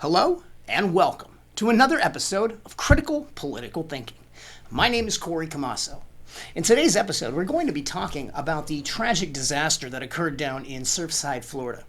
Hello and welcome to another episode of Critical Political Thinking. My name is Corey Camasso. In today's episode, we're going to be talking about the tragic disaster that occurred down in Surfside, Florida.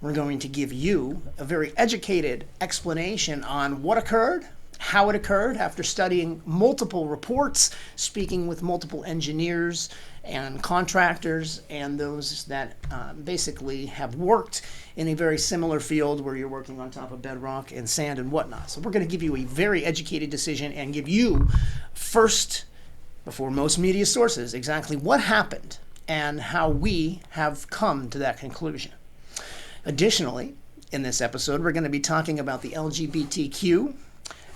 We're going to give you a very educated explanation on what occurred, how it occurred after studying multiple reports, speaking with multiple engineers and contractors and those that basically have worked in a very similar field where you're working on top of bedrock and sand and whatnot. So we're going to give you a very educated decision and give you first, before most media sources, exactly what happened and how we have come to that conclusion. Additionally, in this episode, we're going to be talking about the LGBTQ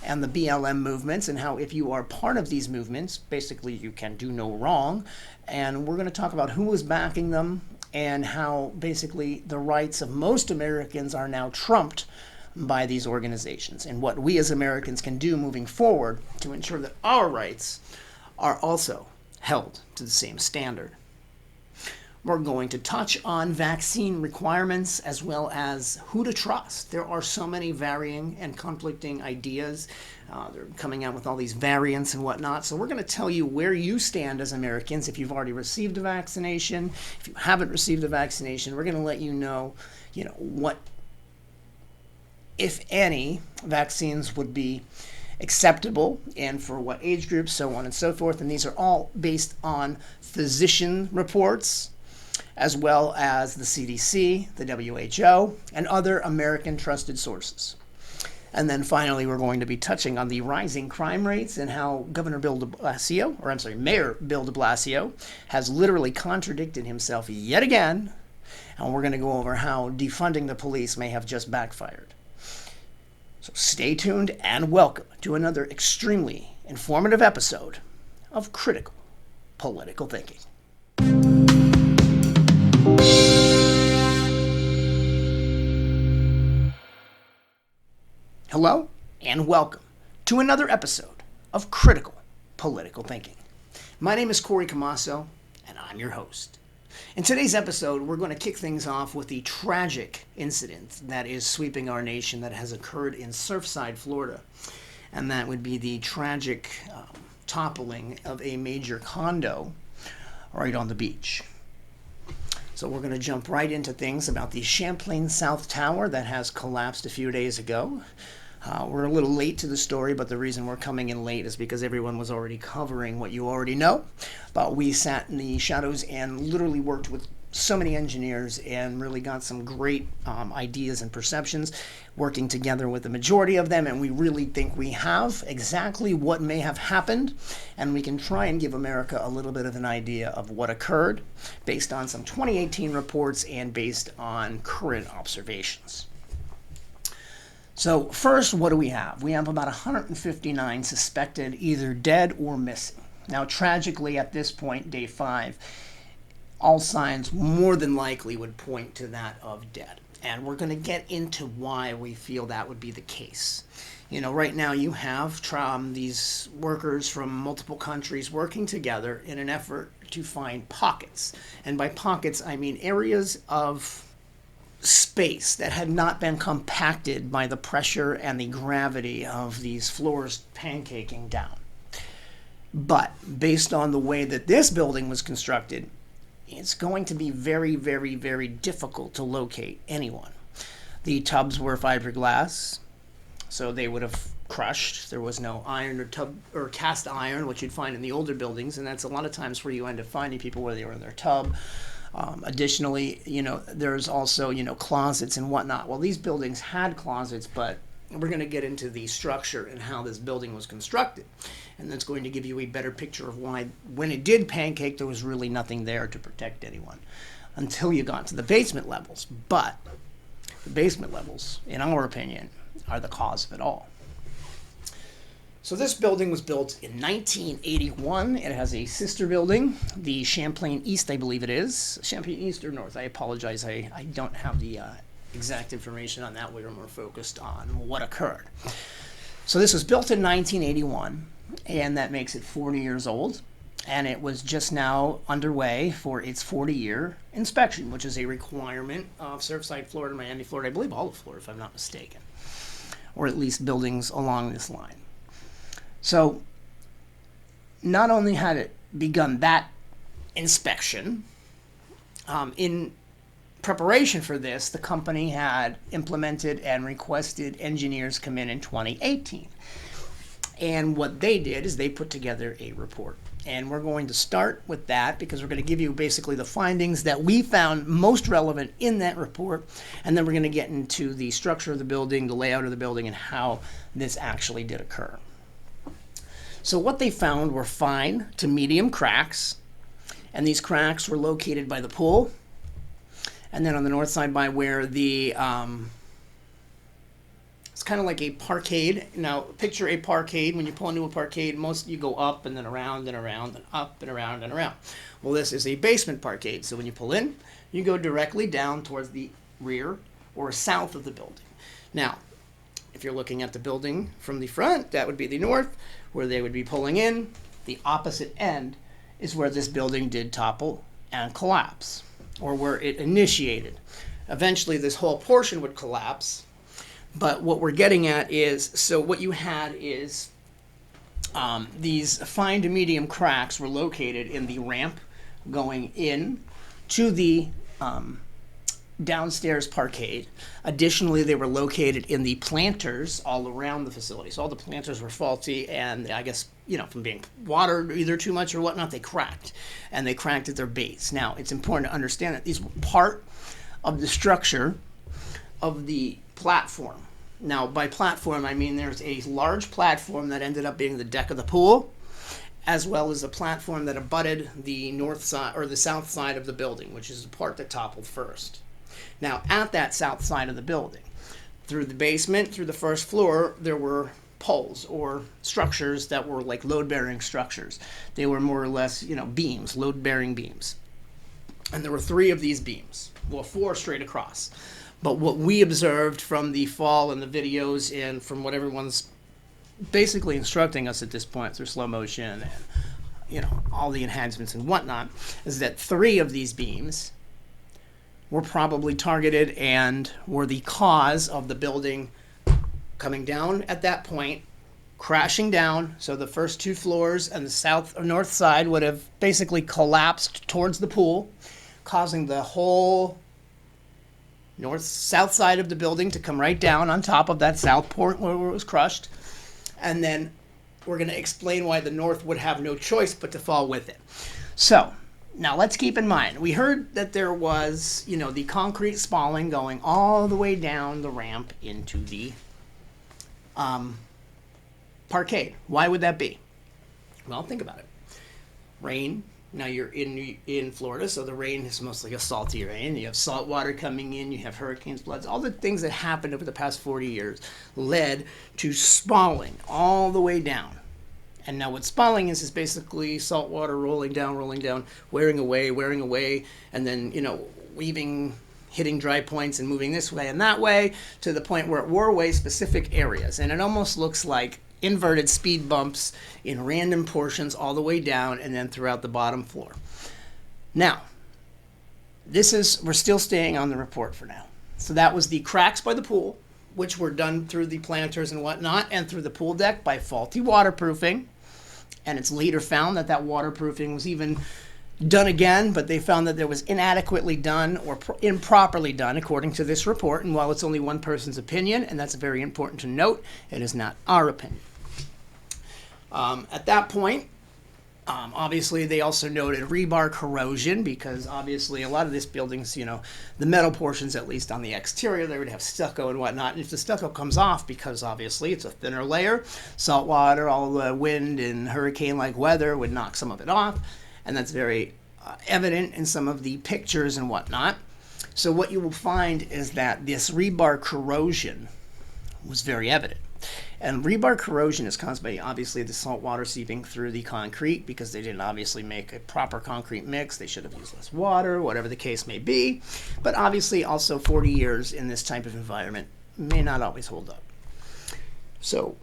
and the BLM movements and how if you are part of these movements, basically you can do no wrong. And we're going to talk about who is backing them and how basically the rights of most Americans are now trumped by these organizations and what we as Americans can do moving forward to ensure that our rights are also held to the same standard. We're going to touch on vaccine requirements as well as who to trust. There are so many varying and conflicting ideas. They're coming out with all these variants and whatnot. So we're going to tell you where you stand as Americans if you've already received a vaccination. If you haven't received a vaccination, we're going to let you know, what, if any, vaccines would be acceptable and for what age groups, so on and so forth. And these are all based on physician reports, as well as the CDC, the WHO, and other American trusted sources. And then finally, we're going to be touching on the rising crime rates and how Mayor Bill de Blasio has literally contradicted himself yet again. And we're going to go over how defunding the police may have just backfired. So stay tuned and welcome to another extremely informative episode of Critical Political Thinking. Hello and welcome to another episode of Critical Political Thinking. My name is Corey Camasso and I'm your host. In today's episode, we're going to kick things off with the tragic incident that is sweeping our nation that has occurred in Surfside, Florida. And that would be the tragic toppling of a major condo right on the beach. So we're going to jump right into things about the Champlain South Tower that has collapsed a few days ago. We're a little late to the story, but the reason we're coming in late is because everyone was already covering what you already know. But we sat in the shadows and literally worked with so many engineers and really got some great ideas and perceptions, working together with the majority of them. And we really think we have exactly what may have happened. And we can try and give America a little bit of an idea of what occurred based on some 2018 reports and based on current observations. So first, what do we have? We have about 159 suspected either dead or missing. Now, tragically, at this point, day 5, all signs more than likely would point to that of dead. And we're going to get into why we feel that would be the case. Right now you have these workers from multiple countries working together in an effort to find pockets. And by pockets, I mean areas of space that had not been compacted by the pressure and the gravity of these floors pancaking down. But based on the way that this building was constructed, it's going to be very, very, very difficult to locate anyone. The tubs were fiberglass, so they would have crushed. There was no iron or cast iron, which you'd find in the older buildings, and that's a lot of times where you end up finding people where they were in their tub. Additionally, there's also, closets and whatnot. Well, these buildings had closets, but we're going to get into the structure and how this building was constructed. And that's going to give you a better picture of why, when it did pancake, there was really nothing there to protect anyone until you got to the basement levels. But the basement levels, in our opinion, are the cause of it all. So this building was built in 1981. It has a sister building, the Champlain East, I believe it is. Champlain East or North? I apologize. I don't have the exact information on that. We were more focused on what occurred. So this was built in 1981, and that makes it 40 years old. And it was just now underway for its 40-year inspection, which is a requirement of Surfside, Florida, Miami, Florida, I believe all of Florida, if I'm not mistaken. or at least buildings along this line. So not only had it begun that inspection, in preparation for this, the company had implemented and requested engineers come in 2018. And what they did is they put together a report. And we're going to start with that because we're going to give you basically the findings that we found most relevant in that report. And then we're going to get into the structure of the building, the layout of the building, and how this actually did occur. So what they found were fine to medium cracks. And these cracks were located by the pool. And then on the north side by where the, it's kind of like a parkade. Now, picture a parkade. When you pull into a parkade, most you go up and then around and around and up and around and around. Well, this is a basement parkade. So when you pull in, you go directly down towards the rear or south of the building. Now, if you're looking at the building from the front, that would be the north, where they would be pulling in. The opposite end is where this building did topple and collapse, or where it initiated. Eventually, this whole portion would collapse. But what we're getting at is, so what you had is these fine to medium cracks were located in the ramp going in to the downstairs parkade. Additionally, they were located in the planters all around the facility. So all the planters were faulty, and I guess, from being watered either too much or whatnot, they cracked. And they cracked at their base. Now, it's important to understand that these were part of the structure of the platform. Now, by platform, I mean there's a large platform that ended up being the deck of the pool, as well as a platform that abutted the north side or the south side of the building, which is the part that toppled first. Now, at that south side of the building, through the basement, through the first floor, there were poles or structures that were like load-bearing structures. They were more or less, beams, load-bearing beams. And there were 3 of these beams, well, 4 straight across. But what we observed from the fall and the videos and from what everyone's basically instructing us at this point through slow motion and, all the enhancements and whatnot, is that 3 of these beams were probably targeted and were the cause of the building coming down at that point, crashing down. So the first 2 floors and the south or north side would have basically collapsed towards the pool, causing the whole south side of the building to come right down on top of that south port where it was crushed. And then we're going to explain why the north would have no choice but to fall with it. So now let's keep in mind, we heard that there was, the concrete spalling going all the way down the ramp into the parkade. Why would that be? Well, think about it. Rain. Now you're in Florida, so the rain is mostly a salty rain. You have salt water coming in, you have hurricanes, floods. All the things that happened over the past 40 years led to spalling all the way down. And now what spalling is basically salt water rolling down, wearing away, and then, weaving, hitting dry points and moving this way and that way to the point where it wore away specific areas. And it almost looks like inverted speed bumps in random portions all the way down and then throughout the bottom floor. Now, we're still staying on the report for now. So that was the cracks by the pool, which were done through the planters and whatnot, and through the pool deck by faulty waterproofing. And it's later found that waterproofing was even done again, but they found that there was inadequately done or improperly done according to this report. And while it's only one person's opinion, and that's very important to note, it is not our opinion. At that point, obviously they also noted rebar corrosion, because obviously a lot of this buildings, the metal portions, at least on the exterior, they would have stucco and whatnot. And if the stucco comes off, because obviously it's a thinner layer, salt water, all the wind and hurricane-like weather would knock some of it off. And that's very evident in some of the pictures and whatnot. So what you will find is that this rebar corrosion was very evident. And rebar corrosion is caused by, obviously, the salt water seeping through the concrete, because they didn't obviously make a proper concrete mix. They should have used less water, whatever the case may be. But obviously, also 40 years in this type of environment may not always hold up. So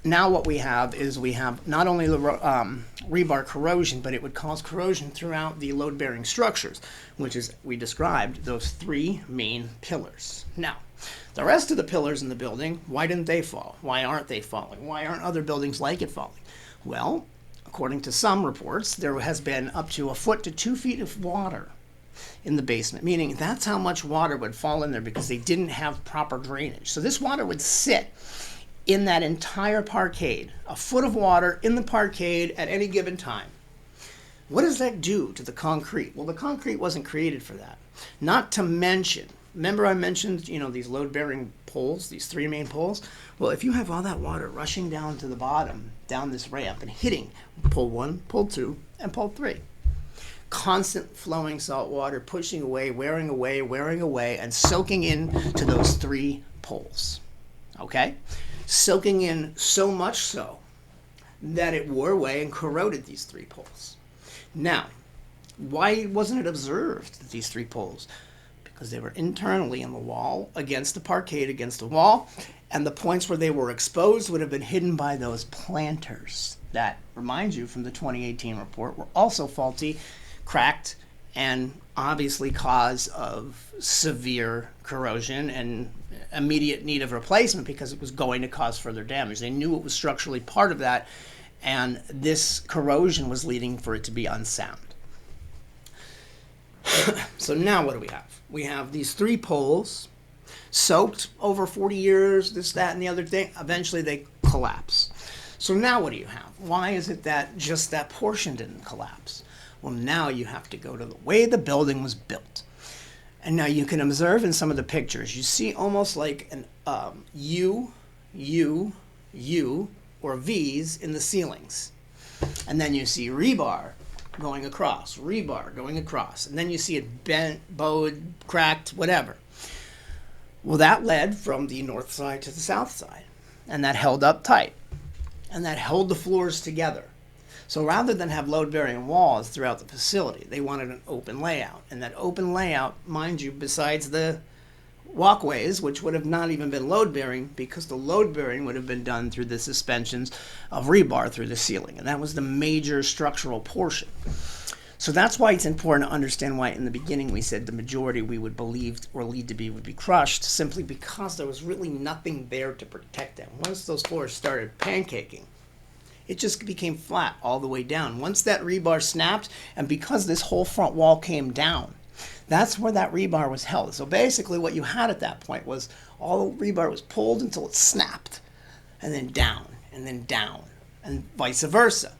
now what we have is we have not only the rebar corrosion, but it would cause corrosion throughout the load-bearing structures, which is, we described, those three main pillars. Now, the rest of the pillars in the building, why didn't they fall? Why aren't they falling? Why aren't other buildings like it falling? Well, according to some reports, there has been up to 1 foot to 2 feet of water in the basement, meaning that's how much water would fall in there because they didn't have proper drainage. So this water would sit in that entire parkade, 1 foot of water in the parkade at any given time. What does that do to the concrete? Well, the concrete wasn't created for that. Not to mention, remember I mentioned, these load-bearing poles, these three main poles? Well, if you have all that water rushing down to the bottom, down this ramp, and hitting pole 1, pole 2, and pole 3, constant flowing salt water, pushing away, wearing away, and soaking into those 3 poles, okay? Soaking in so much so that it wore away and corroded these 3 poles. Now, why wasn't it observed, these 3 poles? Because they were internally in the wall, against the parkade, against the wall, and the points where they were exposed would have been hidden by those planters that, remind you from the 2018 report, were also faulty, cracked, and obviously cause of severe corrosion and immediate need of replacement because it was going to cause further damage. They knew it was structurally part of that, and this corrosion was leading for it to be unsound. So now what do we have? We have these 3 poles soaked over 40 years, this, that, and the other thing. Eventually they collapse. So now what do you have? Why is it that just that portion didn't collapse? Well, now you have to go to the way the building was built. And now you can observe in some of the pictures, you see almost like an U, or V's in the ceilings. And then you see rebar going across, and then you see it bent, bowed, cracked, whatever. Well, that led from the north side to the south side, and that held up tight, and that held the floors together. So rather than have load-bearing walls throughout the facility, they wanted an open layout. And that open layout, mind you, besides the walkways, which would have not even been load-bearing, because the load-bearing would have been done through the suspensions of rebar through the ceiling. And that was the major structural portion. So that's why it's important to understand why in the beginning we said the majority we would believe or lead to be would be crushed, simply because there was really nothing there to protect them. Once those floors started pancaking, it just became flat all the way down. Once that rebar snapped, and because this whole front wall came down, that's where that rebar was held. So basically what you had at that point was all the rebar was pulled until it snapped, and then down, and vice versa.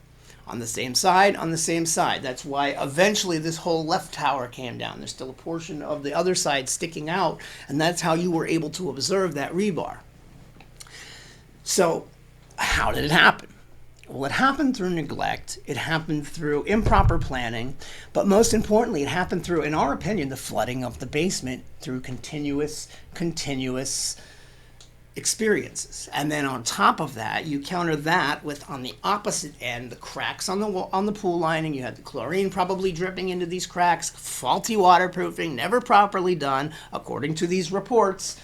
On the same side, on the same side. That's why eventually this whole left tower came down. There's still a portion of the other side sticking out, and that's how you were able to observe that rebar. So how did it happen? Well, it happened through neglect, it happened through improper planning, but most importantly, it happened through, in our opinion, the flooding of the basement through continuous experiences. And then on top of that, you counter that with, on the opposite end, the cracks on the wall, on the pool lining. You had the chlorine probably dripping into these cracks, faulty waterproofing, never properly done, according to these reports.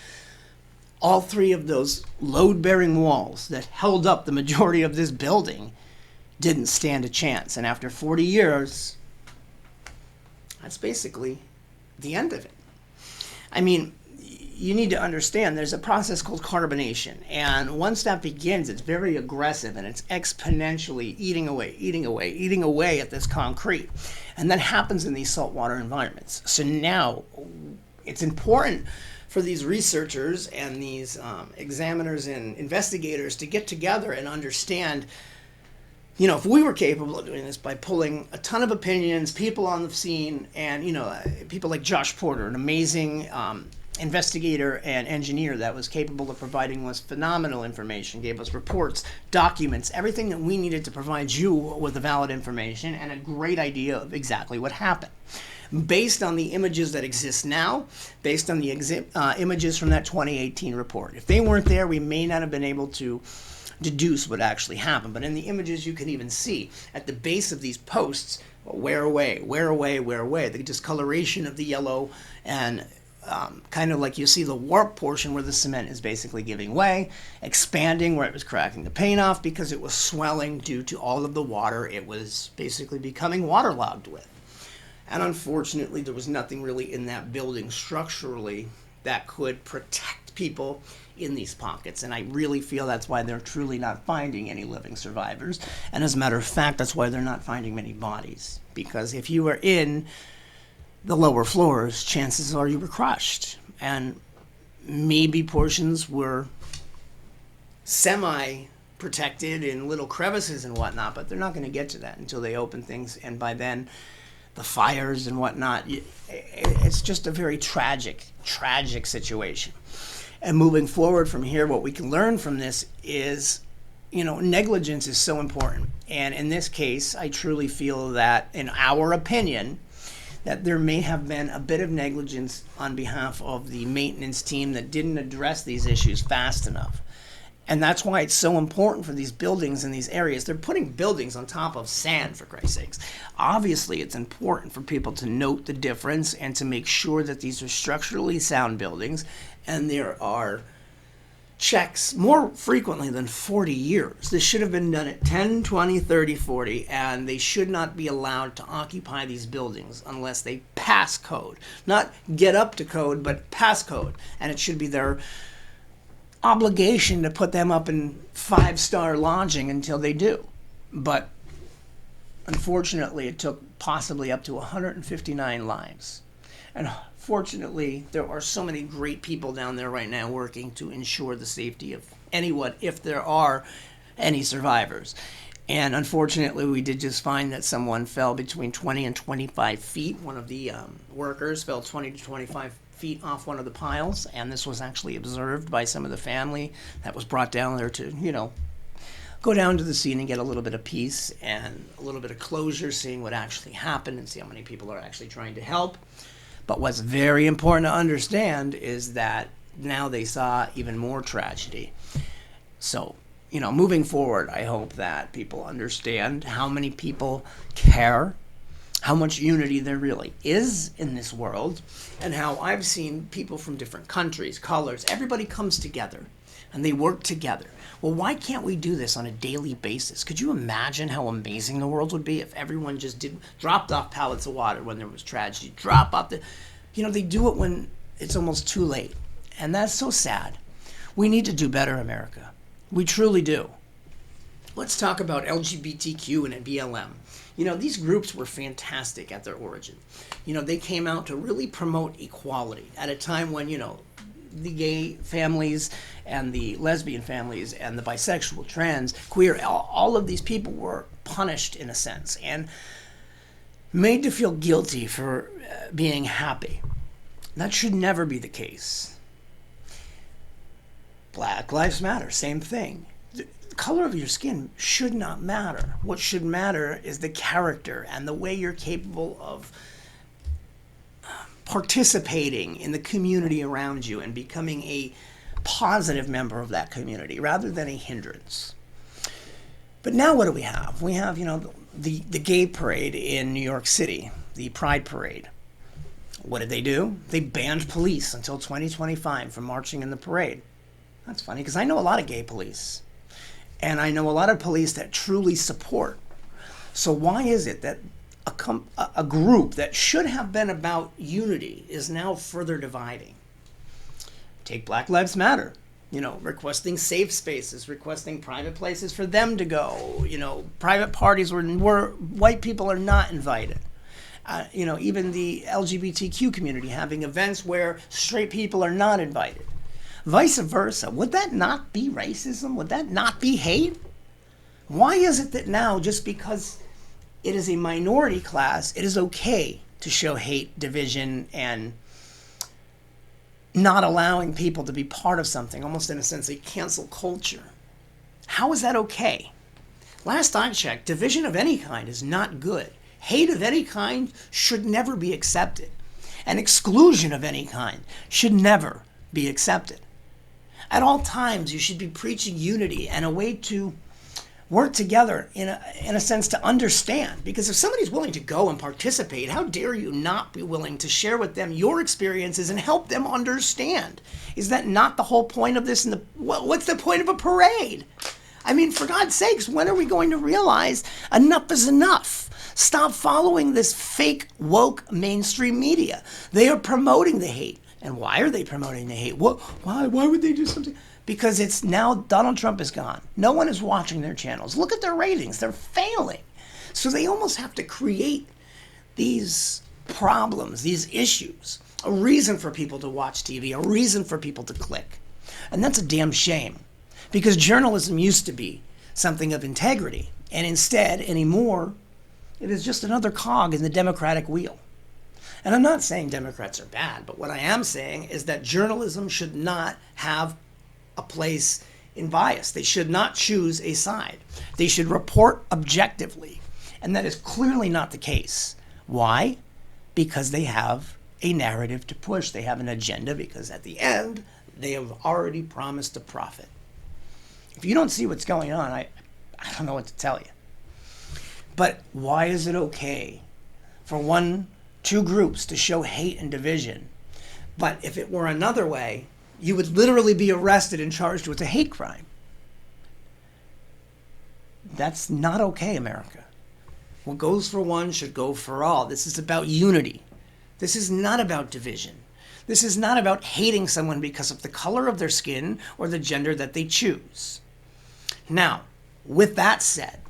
All 3 of those load-bearing walls that held up the majority of this building didn't stand a chance. And after 40 years, that's basically the end of it. I mean, you need to understand there's a process called carbonation. And once that begins, it's very aggressive and it's exponentially eating away at this concrete. And that happens in these saltwater environments. So now it's important for these researchers and these examiners and investigators to get together and understand, if we were capable of doing this by pulling a ton of opinions, people on the scene, and, people like Josh Porter, an amazing investigator and engineer that was capable of providing us phenomenal information, gave us reports, documents, everything that we needed to provide you with the valid information and a great idea of exactly what happened. Based on the images that exist now, based on the images from that 2018 report. If they weren't there, we may not have been able to deduce what actually happened. But in the images, you can even see at the base of these posts, wear away, the discoloration of the yellow and kind of like you see the warp portion where the cement is basically giving way, expanding where it was cracking the paint off because it was swelling due to all of the water it was basically becoming waterlogged with. And unfortunately, there was nothing really in that building structurally that could protect people in these pockets. And I really feel that's why they're truly not finding any living survivors. And as a matter of fact, that's why they're not finding many bodies. Because if you were in the lower floors, chances are you were crushed. And maybe portions were semi-protected in little crevices and whatnot, but they're not going to get to that until they open things. And by then, the fires and whatnot, it's just a very tragic situation. And moving forward from here, what we can learn from this is, negligence is so important. And in this case, I truly feel that, in our opinion, that there may have been a bit of negligence on behalf of the maintenance team that didn't address these issues fast enough. And that's why it's so important for these buildings in these areas. They're putting buildings on top of sand, for Christ's sakes. Obviously, it's important for people to note the difference and to make sure that these are structurally sound buildings, and there are checks more frequently than 40 years. This should have been done at 10, 20, 30, 40, and they should not be allowed to occupy these buildings unless they pass code. Not get up to code, but pass code. And it should be their obligation to put them up in 5-star lodging until they do. But unfortunately, it took possibly up to 159 lives. And fortunately, there are so many great people down there right now working to ensure the safety of anyone, if there are any survivors. And unfortunately, we did just find that someone fell between 20 and 25 feet. One of the workers fell 20 to 25 feet off one of the piles, and this was actually observed by some of the family that was brought down there to, go down to the scene and get a little bit of peace and a little bit of closure, seeing what actually happened and see how many people are actually trying to help. But what's very important to understand is that now they saw even more tragedy. So, moving forward, I hope that people understand how many people care, how much unity there really is in this world, and how I've seen people from different countries, colors, everybody comes together and they work together. Well, why can't we do this on a daily basis? Could you imagine how amazing the world would be if everyone just dropped off pallets of water when there was tragedy, they do it when it's almost too late. And that's so sad. We need to do better, America. We truly do. Let's talk about LGBTQ and BLM. These groups were fantastic at their origin. They came out to really promote equality at a time when, the gay families and the lesbian families and the bisexual, trans, queer, all of these people were punished in a sense and made to feel guilty for being happy. That should never be the case. Black Lives Matter, same thing. The color of your skin should not matter. What should matter is the character and the way you're capable of participating in the community around you and becoming a positive member of that community rather than a hindrance. But now what do we have? We have, the gay parade in New York City, the Pride Parade. What did they do? They banned police until 2025 from marching in the parade. That's funny because I know a lot of gay police. And I know a lot of police that truly support. So why is it that a group that should have been about unity is now further dividing? Take Black Lives Matter. Requesting safe spaces, requesting private places for them to go. Private parties where white people are not invited. Even the LGBTQ community having events where straight people are not invited. Vice versa. Would that not be racism? Would that not be hate? Why is it that now, just because it is a minority class, it is okay to show hate, division, and not allowing people to be part of something, almost in a sense a cancel culture? How is that okay? Last I checked, division of any kind is not good. Hate of any kind should never be accepted. And exclusion of any kind should never be accepted. At all times, you should be preaching unity and a way to work together in a sense to understand. Because if somebody's willing to go and participate, how dare you not be willing to share with them your experiences and help them understand? Is that not the whole point of this? What's the point of a parade? I mean, for God's sakes, when are we going to realize enough is enough? Stop following this fake woke mainstream media. They are promoting the hate. And why are they promoting the hate? Why would they do something? Because it's now Donald Trump is gone. No one is watching their channels. Look at their ratings. They're failing. So they almost have to create these problems, these issues, a reason for people to watch TV, a reason for people to click. And that's a damn shame, because journalism used to be something of integrity. And instead, anymore, it is just another cog in the Democratic wheel. And I'm not saying Democrats are bad, but what I am saying is that journalism should not have a place in bias. They should not choose a side. They should report objectively. And that is clearly not the case. Why? Because they have a narrative to push. They have an agenda, because at the end, they have already promised a profit. If you don't see what's going on, I don't know what to tell you. But why is it okay for two groups to show hate and division? But if it were another way, you would literally be arrested and charged with a hate crime. That's not okay, America. What goes for one should go for all. This is about unity. This is not about division. This is not about hating someone because of the color of their skin or the gender that they choose. Now, with that said,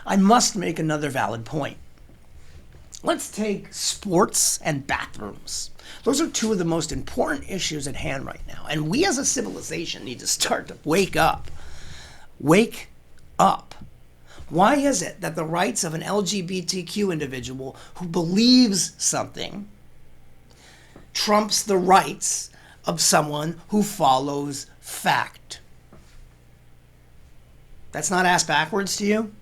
I must make another valid point. Let's take sports and bathrooms. Those are two of the most important issues at hand right now. And we as a civilization need to start to wake up. Wake up. Why is it that the rights of an LGBTQ individual who believes something trumps the rights of someone who follows fact? That's not ass backwards to you?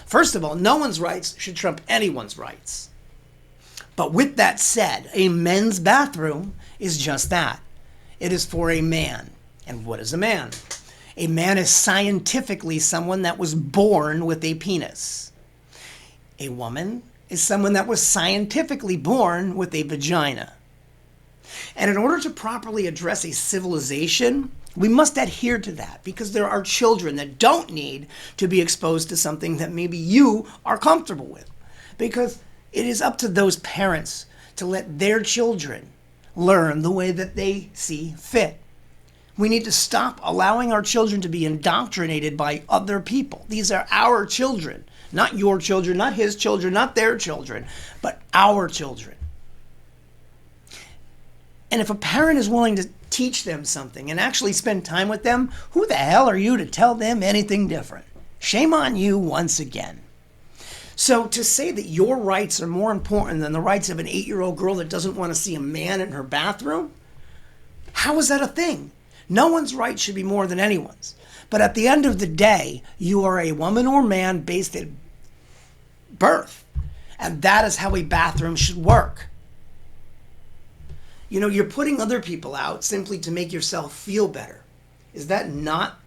First of all, no one's rights should trump anyone's rights. But with that said, a men's bathroom is just that. It is for a man. And what is a man? A man is scientifically someone that was born with a penis. A woman is someone that was scientifically born with a vagina. And in order to properly address a civilization, we must adhere to that, because there are children that don't need to be exposed to something that maybe you are comfortable with. Because it is up to those parents to let their children learn the way that they see fit. We need to stop allowing our children to be indoctrinated by other people. These are our children, not your children, not his children, not their children, but our children. And if a parent is willing to teach them something and actually spend time with them, who the hell are you to tell them anything different? Shame on you once again. So to say that your rights are more important than the rights of an 8-year-old girl that doesn't want to see a man in her bathroom, how is that a thing? No one's right should be more than anyone's. But at the end of the day, you are a woman or man based at birth. And that is how a bathroom should work. You know, you're putting other people out simply to make yourself feel better. Is that not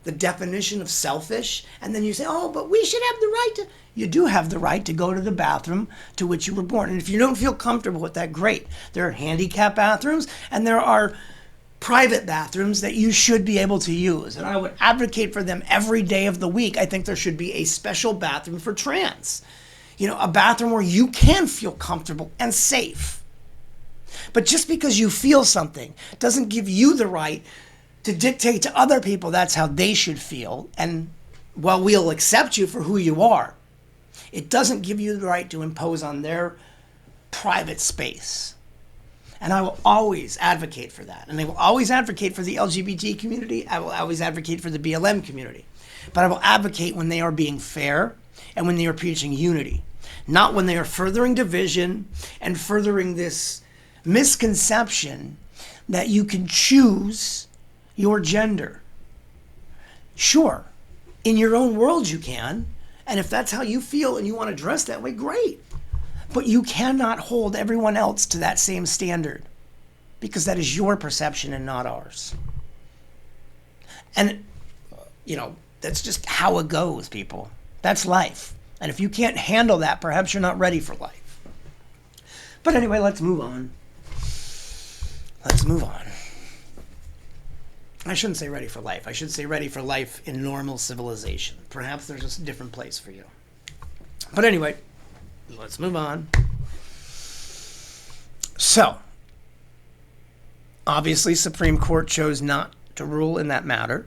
the definition of selfish? And then you say, oh, but we should have the right to... You do have the right to go to the bathroom to which you were born. And if you don't feel comfortable with that, great. There are handicap bathrooms and there are private bathrooms that you should be able to use. And I would advocate for them every day of the week. I think there should be a special bathroom for trans. You know, a bathroom where you can feel comfortable and safe. But just because you feel something doesn't give you the right to dictate to other people that's how they should feel. And, well, we'll accept you for who you are. It doesn't give you the right to impose on their private space. And I will always advocate for that. And I will always advocate for the LGBT community. I will always advocate for the BLM community. But I will advocate when they are being fair and when they are preaching unity. Not when they are furthering division and furthering this misconception that you can choose your gender. Sure, in your own world you can. And if that's how you feel and you want to dress that way, great. But you cannot hold everyone else to that same standard, because that is your perception and not ours. And, you know, That's just how it goes, people. That's life. And if you can't handle that, perhaps you're not ready for life. But anyway, let's move on. Let's move on. I shouldn't say ready for life. I should say ready for life in normal civilization. Perhaps there's just a different place for you. But anyway, let's move on. So, obviously, Supreme Court chose not to rule in that matter.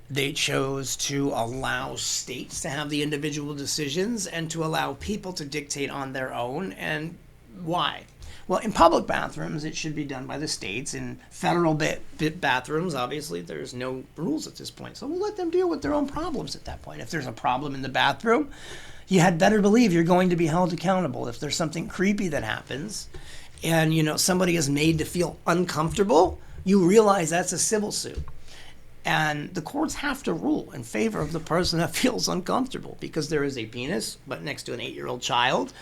They chose to allow states to have the individual decisions and to allow people to dictate on their own. And why? Well, in public bathrooms, it should be done by the states. In federal bathrooms, obviously, there's no rules at this point. So we'll let them deal with their own problems at that point. If there's a problem in the bathroom, you had better believe you're going to be held accountable. If there's something creepy that happens and, somebody is made to feel uncomfortable, you realize that's a civil suit. And the courts have to rule in favor of the person that feels uncomfortable because there is a penis, but next to an 8-year-old child.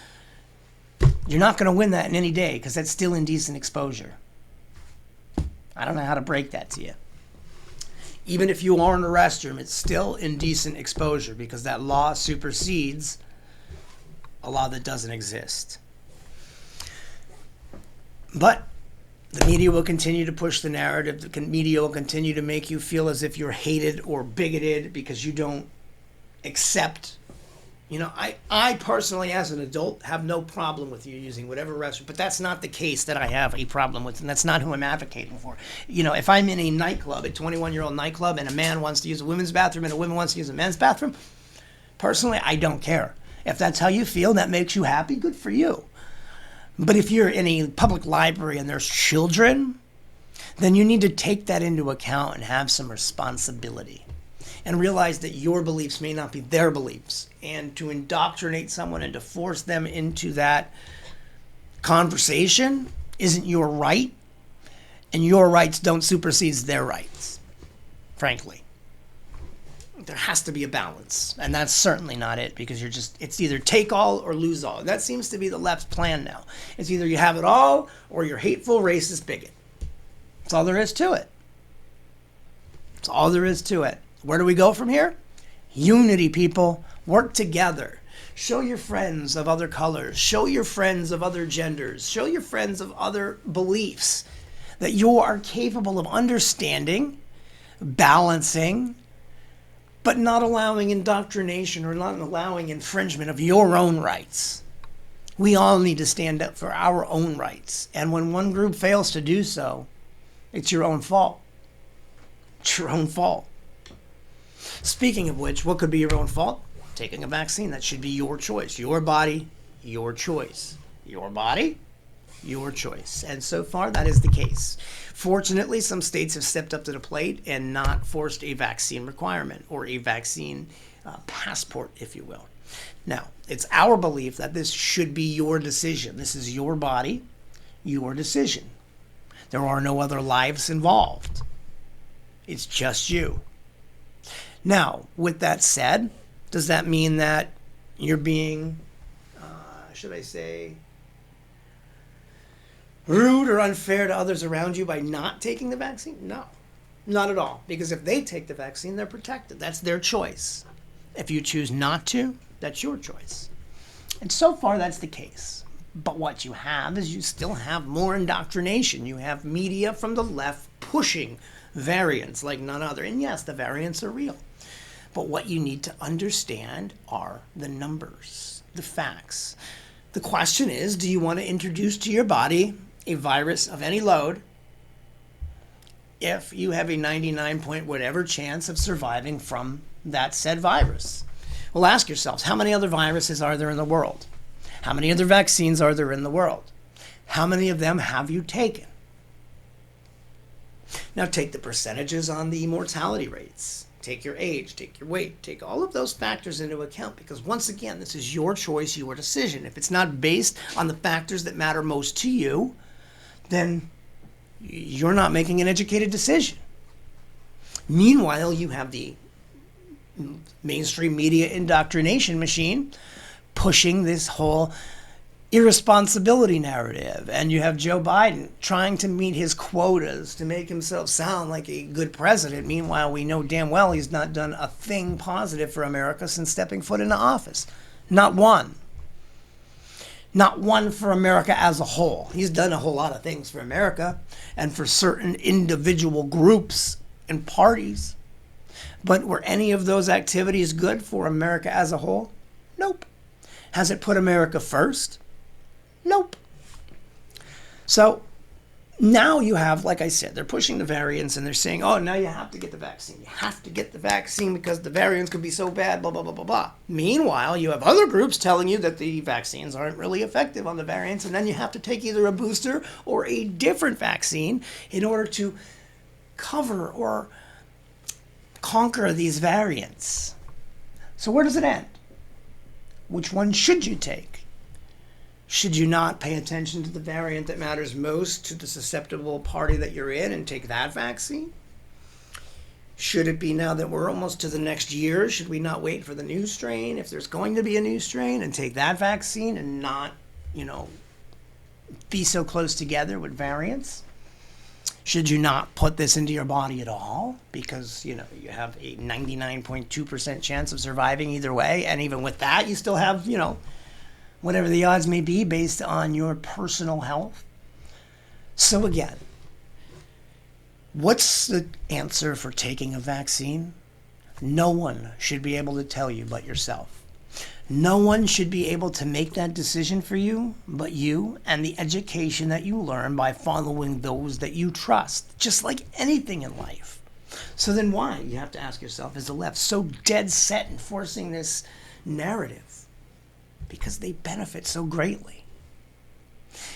You're not going to win that in any day because that's still indecent exposure. I don't know how to break that to you. Even if you are in a restroom, it's still indecent exposure because that law supersedes a law that doesn't exist. But the media will continue to push the narrative. The media will continue to make you feel as if you're hated or bigoted because you don't accept. I personally, as an adult, have no problem with you using whatever restroom, but that's not the case that I have a problem with, and that's not who I'm advocating for. If I'm in a nightclub, a 21-year-old nightclub, and a man wants to use a women's bathroom and a woman wants to use a men's bathroom, personally, I don't care. If that's how you feel, that makes you happy, good for you. But if you're in a public library and there's children, then you need to take that into account and have some responsibility and realize that your beliefs may not be their beliefs. And to indoctrinate someone and to force them into that conversation isn't your right, and your rights don't supersede their rights, frankly. There has to be a balance, and that's certainly not it because it's either take all or lose all. That seems to be the left's plan now. It's either you have it all or you're hateful, racist, bigot. That's all there is to it. That's all there is to it. Where do we go from here? Unity, people. Work together. Show your friends of other colors. Show your friends of other genders. Show your friends of other beliefs that you are capable of understanding, balancing, but not allowing indoctrination or not allowing infringement of your own rights. We all need to stand up for our own rights. And when one group fails to do so, it's your own fault. It's your own fault. Speaking of which, what could be your own fault? Taking a vaccine. That should be your choice. Your body, your choice. Your body, your choice. And so far, that is the case. Fortunately, some states have stepped up to the plate and not forced a vaccine requirement or a vaccine passport, if you will. Now, it's our belief that this should be your decision. This is your body, your decision. There are no other lives involved. It's just you. Now, with that said, does that mean that you're being, should I say, rude or unfair to others around you by not taking the vaccine? No, not at all. Because if they take the vaccine, they're protected. That's their choice. If you choose not to, that's your choice. And so far, that's the case. But what you have is you still have more indoctrination. You have media from the left pushing variants like none other. And yes, the variants are real. But what you need to understand are the numbers, the facts. The question is, do you want to introduce to your body a virus of any load if you have a 99 point whatever chance of surviving from that said virus? Well, ask yourselves, how many other viruses are there in the world? How many other vaccines are there in the world? How many of them have you taken? Now take the percentages on the mortality rates. Take your age, take your weight, take all of those factors into account because once again, this is your choice, your decision. If it's not based on the factors that matter most to you, then you're not making an educated decision. Meanwhile, you have the mainstream media indoctrination machine pushing this whole irresponsibility narrative, and you have Joe Biden trying to meet his quotas to make himself sound like a good president. Meanwhile, we know damn well he's not done a thing positive for America since stepping foot into office. Not one. Not one for America as a whole. He's done a whole lot of things for America and for certain individual groups and parties. But were any of those activities good for America as a whole? Nope. Has it put America first? Nope. So now you have, like I said, they're pushing the variants and they're saying, oh, now you have to get the vaccine. You have to get the vaccine because the variants could be so bad, blah, blah, blah, blah, blah. Meanwhile, you have other groups telling you that the vaccines aren't really effective on the variants, and then you have to take either a booster or a different vaccine in order to cover or conquer these variants. So where does it end? Which one should you take? Should you not pay attention to the variant that matters most to the susceptible party that you're in and take that vaccine? Should it be, now that we're almost to the next year, should we not wait for the new strain, if there's going to be a new strain, and take that vaccine and not, be so close together with variants? Should you not put this into your body at all? Because, you have a 99.2% chance of surviving either way. And even with that, you still have, whatever the odds may be based on your personal health. So again, what's the answer for taking a vaccine? No one should be able to tell you but yourself. No one should be able to make that decision for you but you and the education that you learn by following those that you trust, just like anything in life. So then why, you have to ask yourself, is the left so dead set in forcing this narrative? Because they benefit so greatly.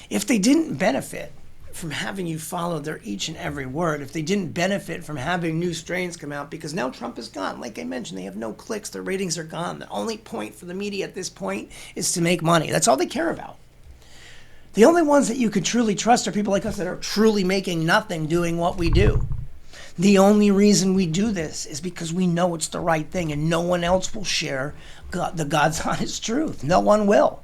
If they didn't benefit from having you follow their each and every word, if they didn't benefit from having new strains come out, because now Trump is gone. Like I mentioned, they have no clicks, their ratings are gone. The only point for the media at this point is to make money. That's all they care about. The only ones that you could truly trust are people like us that are truly making nothing doing what we do. The only reason we do this is because we know it's the right thing, and no one else will share the God's honest truth. No one will.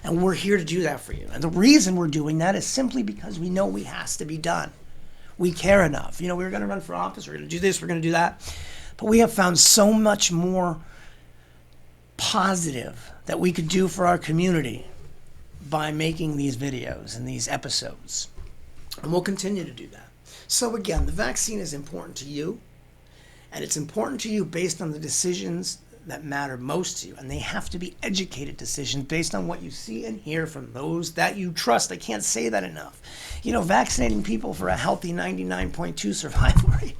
And we're here to do that for you. And the reason we're doing that is simply because we know it has to be done. We care enough. We're going to run for office, we're going to do this, we're going to do that. But we have found so much more positive that we could do for our community by making these videos and these episodes. And we'll continue to do that. So again, the vaccine is important to you, and it's important to you based on the decisions that matter most to you, and they have to be educated decisions based on what you see and hear from those that you trust. I can't say that enough. Vaccinating people for a healthy 99.2 survival rate.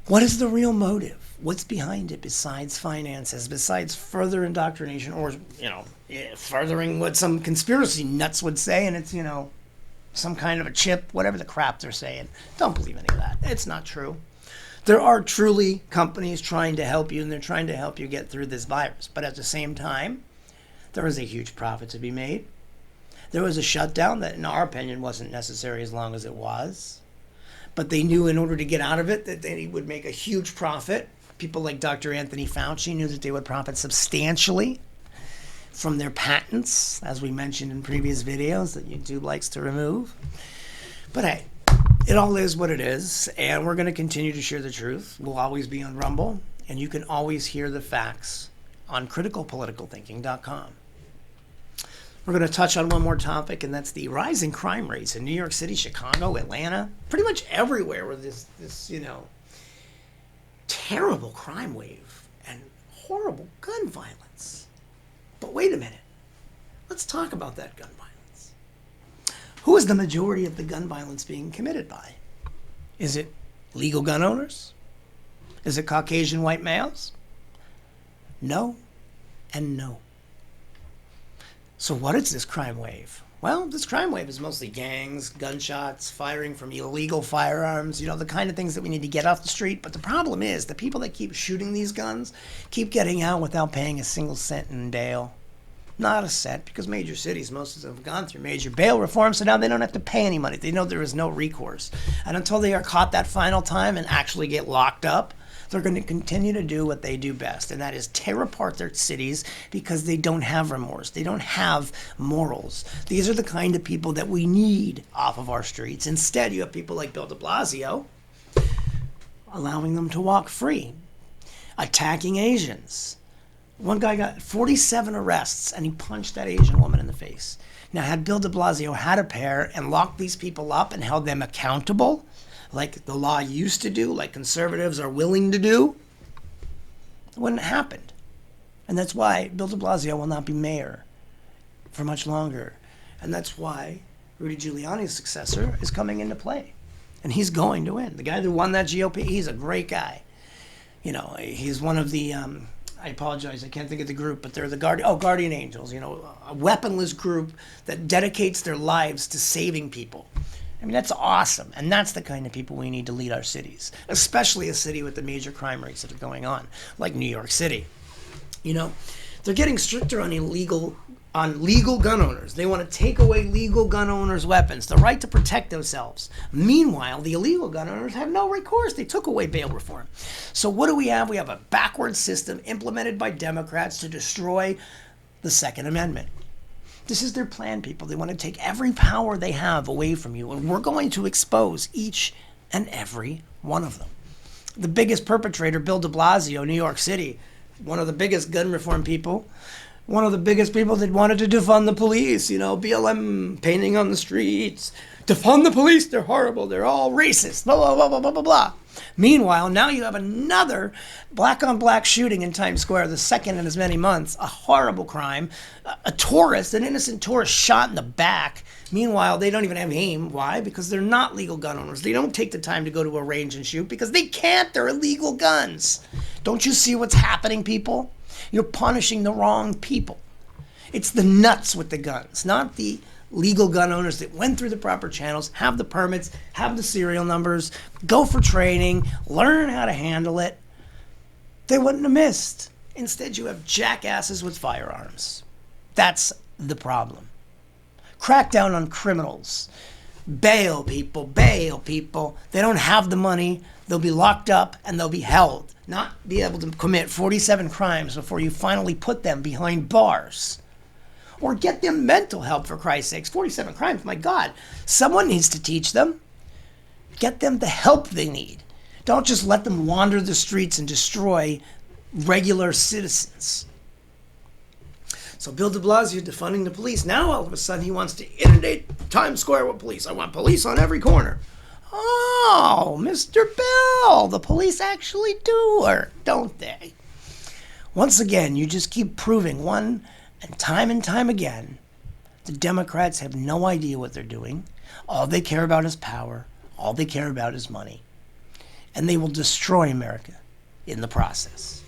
What is the real motive? What's behind it besides finances, besides further indoctrination, or, furthering what some conspiracy nuts would say, and it's, some kind of a chip, whatever the crap they're saying. Don't believe any of that. It's not true. There are truly companies trying to help you, and they're trying to help you get through this virus. But at the same time, there is a huge profit to be made. There was a shutdown that, in our opinion, wasn't necessary as long as it was. But they knew in order to get out of it that they would make a huge profit. People like Dr. Anthony Fauci knew that they would profit substantially from their patents, as we mentioned in previous videos that YouTube likes to remove. But hey, it all is what it is, and we're going to continue to share the truth. We'll always be on Rumble, and you can always hear the facts on criticalpoliticalthinking.com. We're going to touch on one more topic, and that's the rising crime rates in New York City, Chicago, Atlanta, pretty much everywhere where this terrible crime wave and horrible gun violence. But wait a minute. Let's talk about that gun violence. Who is the majority of the gun violence being committed by? Is it legal gun owners? Is it Caucasian white males? No and no. So what is this crime wave? Well, this crime wave is mostly gangs, gunshots, firing from illegal firearms, the kind of things that we need to get off the street. But the problem is the people that keep shooting these guns keep getting out without paying a single cent in bail. Not a cent, because major cities, most of them have gone through major bail reform, so now they don't have to pay any money. They know there is no recourse. And until they are caught that final time and actually get locked up, They're going to continue to do what they do best, and that is tear apart their cities because they don't have remorse. They don't have morals. These are the kind of people that we need off of our streets. Instead, you have people like Bill de Blasio allowing them to walk free, attacking Asians. One guy got 47 arrests, and he punched that Asian woman in the face. Now, had Bill de Blasio had a pair and locked these people up and held them accountable, like the law used to do, like conservatives are willing to do, it wouldn't have happened. And that's why Bill de Blasio will not be mayor for much longer. And that's why Rudy Giuliani's successor is coming into play. And he's going to win. The guy that won that GOP, he's a great guy. You know, he's one of the, I apologize, I can't think of the group, but they're the Guardian Angels, you know, a weaponless group that dedicates their lives to saving people. I mean, that's awesome. And that's the kind of people we need to lead our cities, especially a city with the major crime rates that are going on, like New York City. You know, they're getting stricter on legal gun owners. They want to take away legal gun owners' weapons, the right to protect themselves. Meanwhile, the illegal gun owners have no recourse. They took away bail reform. So what do we have? We have a backward system implemented by Democrats to destroy the Second Amendment. This is their plan, people. They want to take every power they have away from you, and we're going to expose each and every one of them. The biggest perpetrator, Bill de Blasio, New York City, one of the biggest gun reform people, one of the biggest people that wanted to defund the police, you know, BLM painting on the streets. Defund the police, they're horrible, they're all racist, blah, blah, blah, blah, blah, blah, blah. Meanwhile, now you have another black-on-black shooting in Times Square, the second in as many months, a horrible crime, a tourist, an innocent tourist shot in the back. Meanwhile, they don't even have aim. Why? Because they're not legal gun owners. They don't take the time to go to a range and shoot because they can't. They're illegal guns. Don't you see what's happening, people? You're punishing the wrong people. It's the nuts with the guns, not the legal gun owners that went through the proper channels, have the permits, have the serial numbers, go for training, learn how to handle it. They wouldn't have missed. Instead, you have jackasses with firearms. That's the problem. Crack down on criminals. Bail people, bail people. They don't have the money. They'll be locked up and they'll be held. Not be able to commit 47 crimes before you finally put them behind bars. Or get them mental help, for Christ's sakes. 47 crimes, my God. Someone needs to teach them. Get them the help they need. Don't just let them wander the streets and destroy regular citizens. So Bill de Blasio defunding the police. Now all of a sudden he wants to inundate Times Square with police. I want police on every corner. Oh, Mr. Bill, the police actually do work, don't they? Once again, you just keep proving and time again, the Democrats have no idea what they're doing. All they care about is power. All they care about is money. And they will destroy America in the process.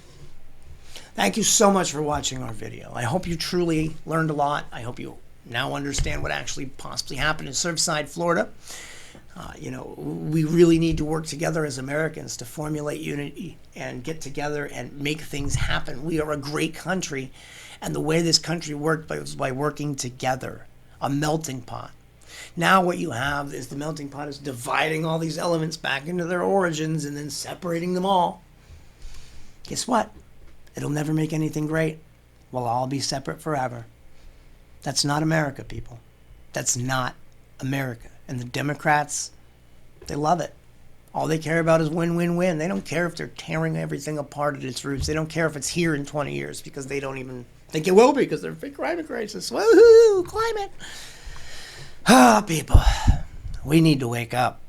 Thank you so much for watching our video. I hope you truly learned a lot. I hope you now understand what actually possibly happened in Surfside, Florida. You know, we really need to work together as Americans to formulate unity and get together and make things happen. We are a great country, and the way this country worked was by working together, a melting pot. Now what you have is the melting pot is dividing all these elements back into their origins and then separating them all. Guess what? It'll never make anything great. We'll all be separate forever. That's not America, people. That's not America. And the Democrats, they love it. All they care about is win, win, win. They don't care if they're tearing everything apart at its roots. They don't care if it's here in 20 years because they don't even think it will be because they're a big climate crisis. Woohoo, climate. Ah, people, we need to wake up.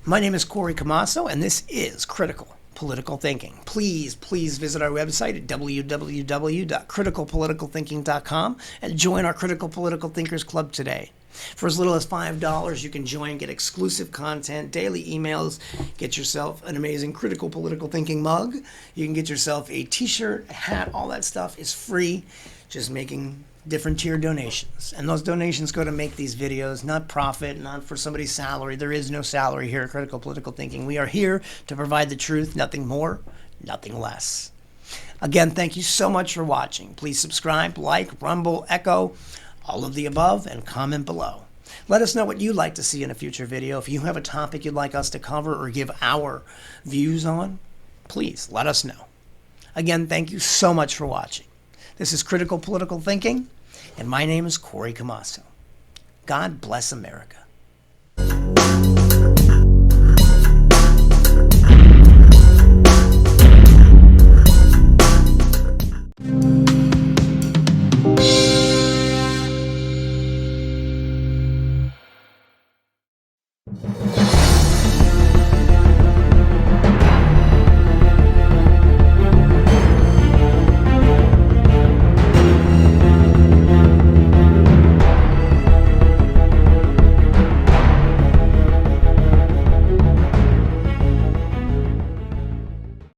My name is Corey Camasso, and this is Critical Political Thinking. Please visit our website at www.criticalpoliticalthinking.com and join our Critical Political Thinkers Club today. For as little as $5, you can join, get exclusive content, daily emails, get yourself an amazing Critical Political Thinking mug. You can get yourself a t-shirt, a hat, all that stuff is free, just making different tier donations. And those donations go to make these videos, not profit, not for somebody's salary. There is no salary here at Critical Political Thinking. We are here to provide the truth, nothing more, nothing less. Again, thank you so much for watching. Please subscribe, like, rumble, echo, all of the above, and comment below. Let us know what you'd like to see in a future video. If you have a topic you'd like us to cover or give our views on, please let us know. Again, thank you so much for watching. This is Critical Political Thinking, and my name is Corey Camasso. God bless America.